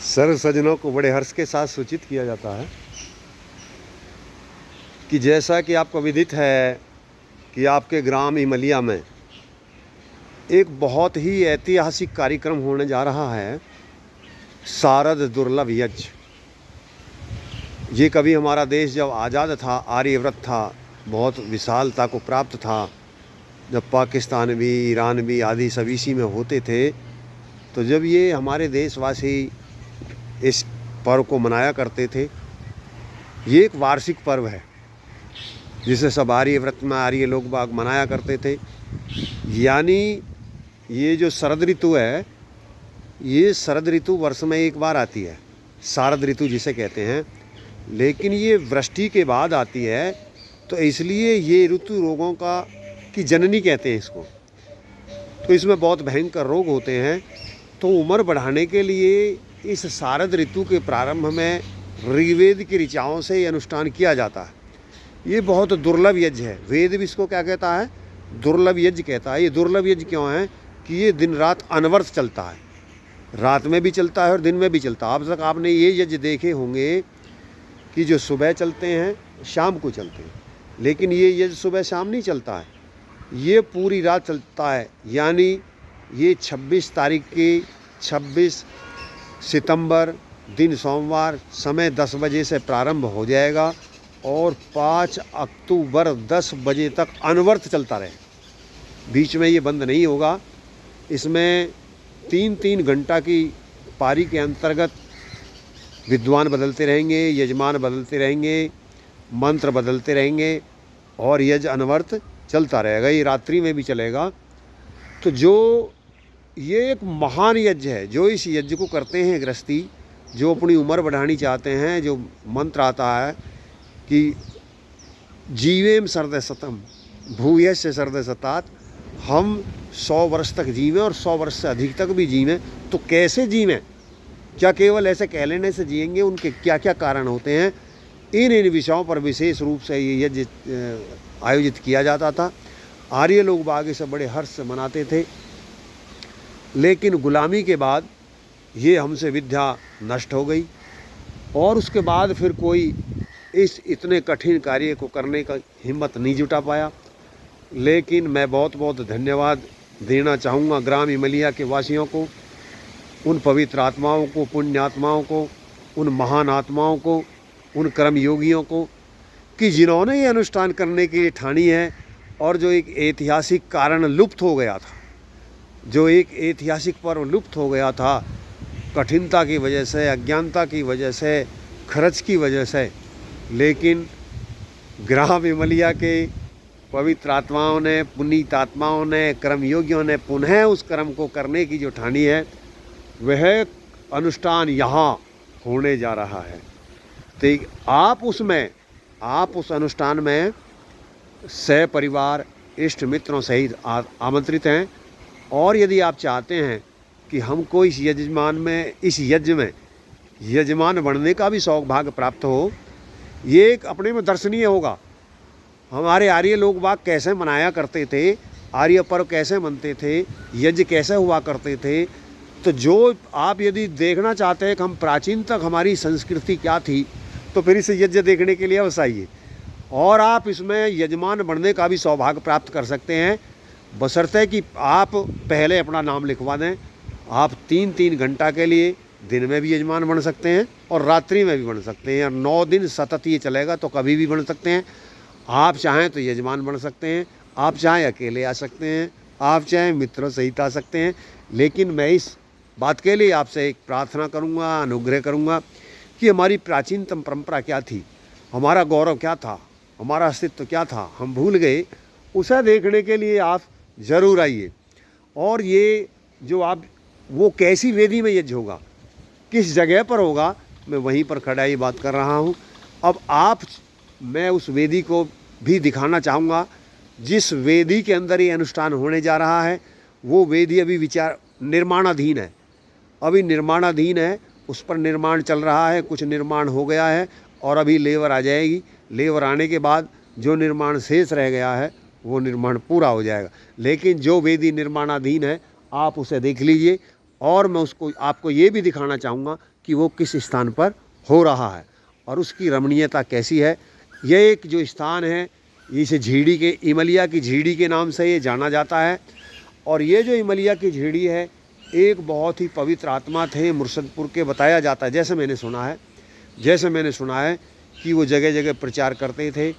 सर्व सज्जनों को बड़े हर्ष के साथ सूचित किया जाता है कि जैसा कि आपको विदित है कि आपके ग्राम इमलिया में एक बहुत ही ऐतिहासिक कार्यक्रम होने जा रहा है, शारद दुर्लभ यज्ञ। ये कभी हमारा देश जब आज़ाद था, आर्यव्रत था, बहुत विशालता को प्राप्त था, जब पाकिस्तान भी, ईरान भी आदि सब इसी में होते थे, तो जब ये हमारे देशवासी इस पर्व को मनाया करते थे। ये एक वार्षिक पर्व है जिसे सब आर्यव्रत में आर्य लोग बाग मनाया करते थे। यानी ये जो शरद ऋतु है, ये शरद ऋतु वर्ष में एक बार आती है, शारद ऋतु जिसे कहते हैं, लेकिन ये वृष्टि के बाद आती है, तो इसलिए ये ऋतु रोगों की जननी कहते हैं इसको। तो इसमें बहुत भयंकर रोग होते हैं। तो उम्र बढ़ाने के लिए इस शारद ऋतु के प्रारंभ में ऋग्वेद की ऋचाओं से ये अनुष्ठान किया जाता है। ये बहुत दुर्लभ यज्ञ है। वेद भी इसको क्या कहता है? दुर्लभ यज्ञ कहता है। ये दुर्लभ यज्ञ क्यों है कि ये दिन रात अनवर्त चलता है, रात में भी चलता है और दिन में भी चलता है। अब तक आपने ये यज्ञ देखे होंगे कि जो सुबह चलते हैं, शाम को चलते हैं, लेकिन ये यज्ञ सुबह शाम नहीं चलता है, ये पूरी रात चलता है। यानी ये 26 तारीख की 26 सितंबर दिन सोमवार समय 10 बजे से प्रारंभ हो जाएगा और 5 अक्टूबर 10 बजे तक अनवर्त चलता रहे। बीच में ये बंद नहीं होगा। इसमें 3-3 घंटा की पारी के अंतर्गत विद्वान बदलते रहेंगे, यजमान बदलते रहेंगे, मंत्र बदलते रहेंगे और यज्ञ अनवर्त चलता रहेगा। ये रात्रि में भी चलेगा। तो जो ये एक महान यज्ञ है, जो इस यज्ञ को करते हैं गृहस्थी, जो अपनी उम्र बढ़ानी चाहते हैं, जो मंत्र आता है कि जीवेम सर्द शतम भूयस्य सर्द शतात, हम 100 वर्ष तक जीवें और 100 वर्ष से अधिक तक भी जीवें। तो कैसे जीवें? क्या केवल ऐसे कह लेने से जिएंगे? उनके क्या क्या कारण होते हैं? इन विषयों पर विशेष रूप से ये यज्ञ आयोजित किया जाता था। आर्य लोग बाग इसे बड़े हर्ष से मनाते थे, लेकिन गुलामी के बाद ये हमसे विद्या नष्ट हो गई और उसके बाद फिर कोई इस इतने कठिन कार्य को करने का हिम्मत नहीं जुटा पाया। लेकिन मैं बहुत बहुत धन्यवाद देना चाहूँगा ग्राम इमलिया के वासियों को, उन पवित्र आत्माओं को, पुण्यात्माओं को, उन महान आत्माओं को, उन कर्म योगियों को कि जिन्होंने ये अनुष्ठान करने के लिए ठानी है। और जो एक ऐतिहासिक कारण लुप्त हो गया था, जो एक ऐतिहासिक पर्व लुप्त हो गया था कठिनता की वजह से, अज्ञानता की वजह से, खर्च की वजह से, लेकिन ग्राम इमलिया के पवित्र आत्माओं ने, पुनीत आत्माओं ने, कर्मयोगियों ने पुनः उस कर्म को करने की जो ठानी है, वह अनुष्ठान यहाँ होने जा रहा है। तो आप उस अनुष्ठान में सह परिवार इष्ट मित्रों सहित आमंत्रित हैं। और यदि आप चाहते हैं कि हमको इस यज्ञ में यजमान बनने का भी सौभाग्य प्राप्त हो, ये एक अपने में दर्शनीय होगा। हमारे आर्य लोग बाग कैसे मनाया करते थे, आर्य पर्व कैसे मनते थे, यज्ञ कैसे हुआ करते थे। तो जो आप यदि देखना चाहते हैं कि हम प्राचीन तक हमारी संस्कृति क्या थी, तो फिर इस यज्ञ देखने के लिए अवश्य आइए और आप इसमें यजमान बनने का भी सौभाग्य प्राप्त कर सकते हैं, बशर्ते कि आप पहले अपना नाम लिखवा दें। आप 3-3 घंटा के लिए दिन में भी यजमान बन सकते हैं और रात्रि में भी बन सकते हैं, और 9 दिन सतत ये चलेगा तो कभी भी बन सकते हैं। आप चाहें तो यजमान बन सकते हैं, आप चाहें अकेले आ सकते हैं, आप चाहें मित्रों सहित आ सकते हैं। लेकिन मैं इस बात के लिए आपसे एक प्रार्थना करूँगा, अनुग्रह करूँगा कि हमारी प्राचीनतम परंपरा क्या थी, हमारा गौरव क्या था, हमारा अस्तित्व क्या था, हम भूल गए। उसे देखने के लिए आप ज़रूर आइए। और ये जो आप वो कैसी वेदी में यज्ञ होगा, किस जगह पर होगा, मैं वहीं पर खड़ा ये बात कर रहा हूँ। अब मैं उस वेदी को भी दिखाना चाहूँगा जिस वेदी के अंदर ये अनुष्ठान होने जा रहा है। वो वेदी अभी निर्माणाधीन है, अभी निर्माणाधीन है, उस पर निर्माण चल रहा है। कुछ निर्माण हो गया है और अभी लेबर आ जाएगी। लेबर आने के बाद जो निर्माण शेष रह गया है वो निर्माण पूरा हो जाएगा। लेकिन जो वेदी निर्माणाधीन है, आप उसे देख लीजिए। और मैं आपको ये भी दिखाना चाहूँगा कि वो किस स्थान पर हो रहा है और उसकी रमणीयता कैसी है। यह एक जो स्थान है इसे झीड़ी के इमलिया की झीड़ी के नाम से ये जाना जाता है। और ये जो इमलिया की झीड़ी है एक बहुत ही पवित्र आत्मा थे मुर्शदपुर के, बताया जाता है जैसे मैंने सुना है कि वो जगह जगह प्रचार करते थे।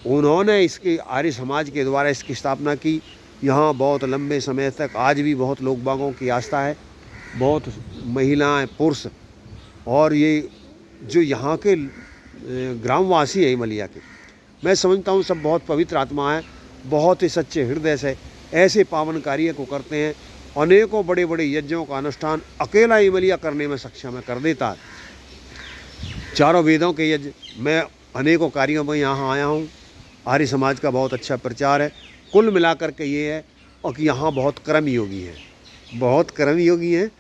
उन्होंने इसके आर्य समाज के द्वारा इसकी स्थापना की। यहाँ बहुत लंबे समय तक आज भी बहुत लोग बागों की आस्था है, बहुत महिलाएं पुरुष और ये जो यहाँ के ग्रामवासी है इमलिया के, मैं समझता हूँ सब बहुत पवित्र आत्मा है, बहुत ही सच्चे हृदय से ऐसे पावन कार्य को करते हैं। अनेकों बड़े बड़े यज्ञों का अनुष्ठान अकेला इमलिया करने में सक्षम है, कर देता है। चारों वेदों के यज्ञ, मैं अनेकों कार्यों में यहाँ आया हूँ। आर्य समाज का बहुत अच्छा प्रचार है। कुल मिलाकर के ये है और कि यहाँ बहुत कर्म योगी हैं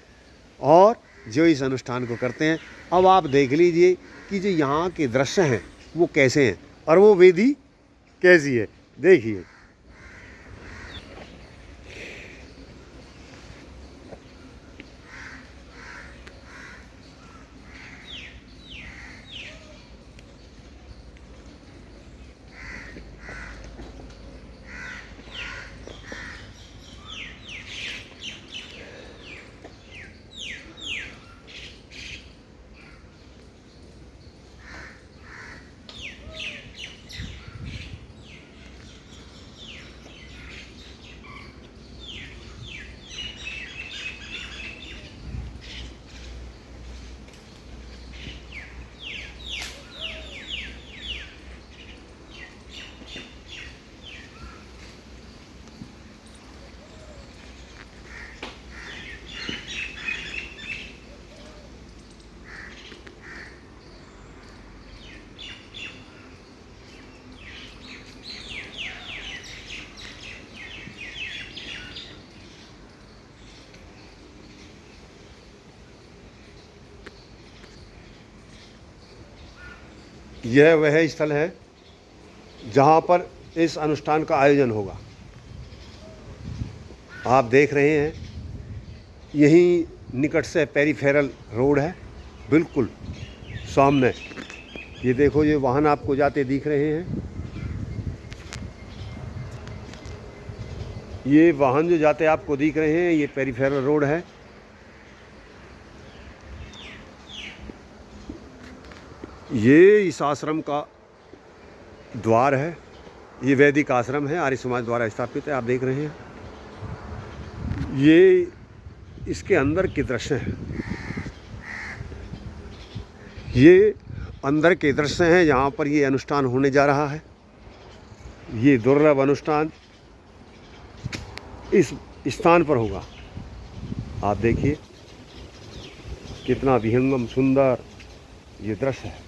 और जो इस अनुष्ठान को करते हैं। अब आप देख लीजिए कि जो यहाँ के दृश्य हैं वो कैसे हैं और वो वेदी कैसी है, देखिए। यह वह स्थल है जहाँ पर इस अनुष्ठान का आयोजन होगा। आप देख रहे हैं यहीं निकट से पेरीफेरल रोड है, बिल्कुल सामने। ये देखो ये वाहन आपको जाते दिख रहे हैं, ये वाहन जो जाते आपको दिख रहे हैं ये पेरीफेरल रोड है। ये इस आश्रम का द्वार है। ये वैदिक आश्रम है, आर्य समाज द्वारा स्थापित है। आप देख रहे हैं ये इसके अंदर के दृश्य हैं। ये अंदर के दृश्य हैं जहाँ पर ये अनुष्ठान होने जा रहा है। ये दुर्लभ अनुष्ठान इस स्थान पर होगा। आप देखिए कितना विहंगम सुंदर ये दृश्य है।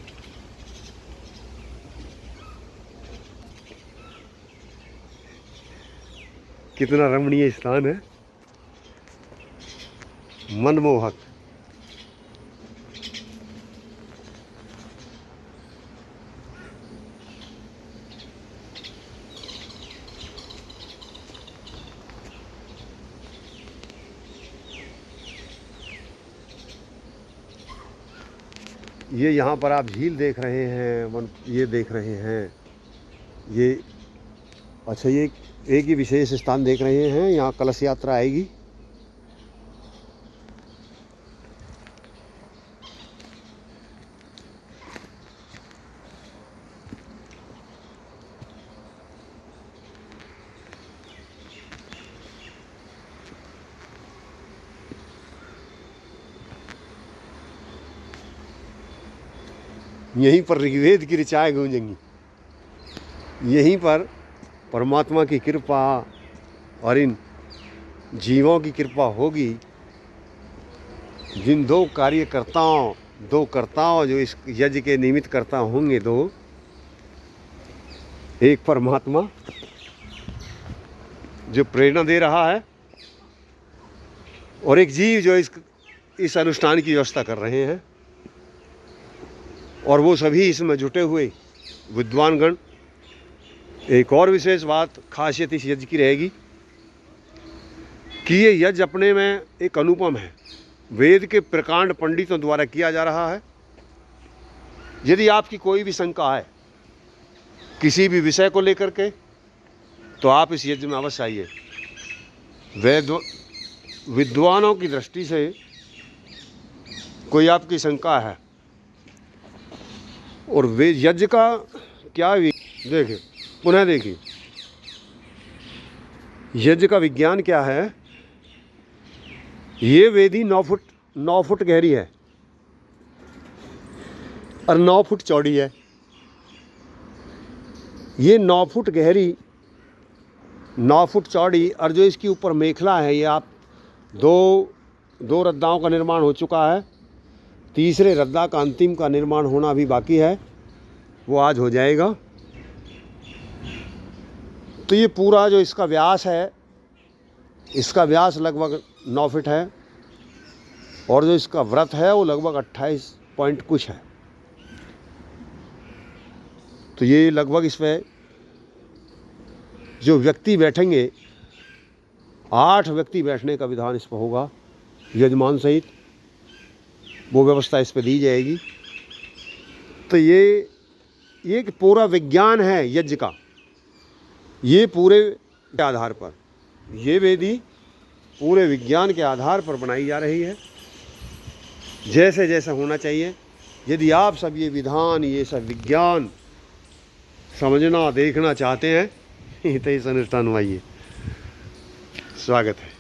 कितना रमणीय स्थान है, मनमोहक। ये यहाँ पर आप झील देख रहे हैं, ये देख रहे हैं, ये अच्छा ये एक ही विशेष स्थान देख रहे हैं। यहाँ कलश यात्रा आएगी। यहीं पर ऋग्वेद की ऋचाएं गूंजेंगी। यहीं पर परमात्मा की कृपा और इन जीवों की कृपा होगी। जिन दो कर्ताओं जो इस यज्ञ के निमित्त करता होंगे, दो, एक परमात्मा जो प्रेरणा दे रहा है और एक जीव जो इस अनुष्ठान की व्यवस्था कर रहे हैं। और वो सभी इसमें जुटे हुए विद्वानगण। एक और विशेष बात, खासियत इस यज्ञ की रहेगी कि ये यज्ञ अपने में एक अनुपम है। वेद के प्रकांड पंडितों द्वारा किया जा रहा है। यदि आपकी कोई भी शंका है किसी भी विषय को लेकर के, तो आप इस यज्ञ में अवश्य आइए। विद्वानों की दृष्टि से कोई आपकी शंका है और वे यज्ञ का क्या देखिए, पुनः देखिए, यज्ञ का विज्ञान क्या है। ये वेदी 9 फुट गहरी है और 9 फुट चौड़ी है। ये 9 फुट गहरी, 9 फुट चौड़ी, और जो इसकी ऊपर मेखला है, ये आप दो रद्दाओं का निर्माण हो चुका है। तीसरे रद्दा का अंतिम का निर्माण होना अभी बाकी है, वो आज हो जाएगा। तो ये पूरा जो इसका व्यास है, इसका व्यास लगभग 9 फीट है और जो इसका व्रत है वो लगभग 28 पॉइंट कुछ है। तो ये लगभग इसमें जो व्यक्ति बैठेंगे, 8 व्यक्ति बैठने का विधान इस पर होगा, यजमान सहित वो व्यवस्था इस पर दी जाएगी। तो ये एक पूरा विज्ञान है यज्ञ का। ये पूरे के आधार पर, ये वेदी पूरे विज्ञान के आधार पर बनाई जा रही है, जैसे जैसा होना चाहिए। यदि आप सब ये विधान, ये सब विज्ञान समझना देखना चाहते हैं तो इस अनुष्ठान में आइए, स्वागत है।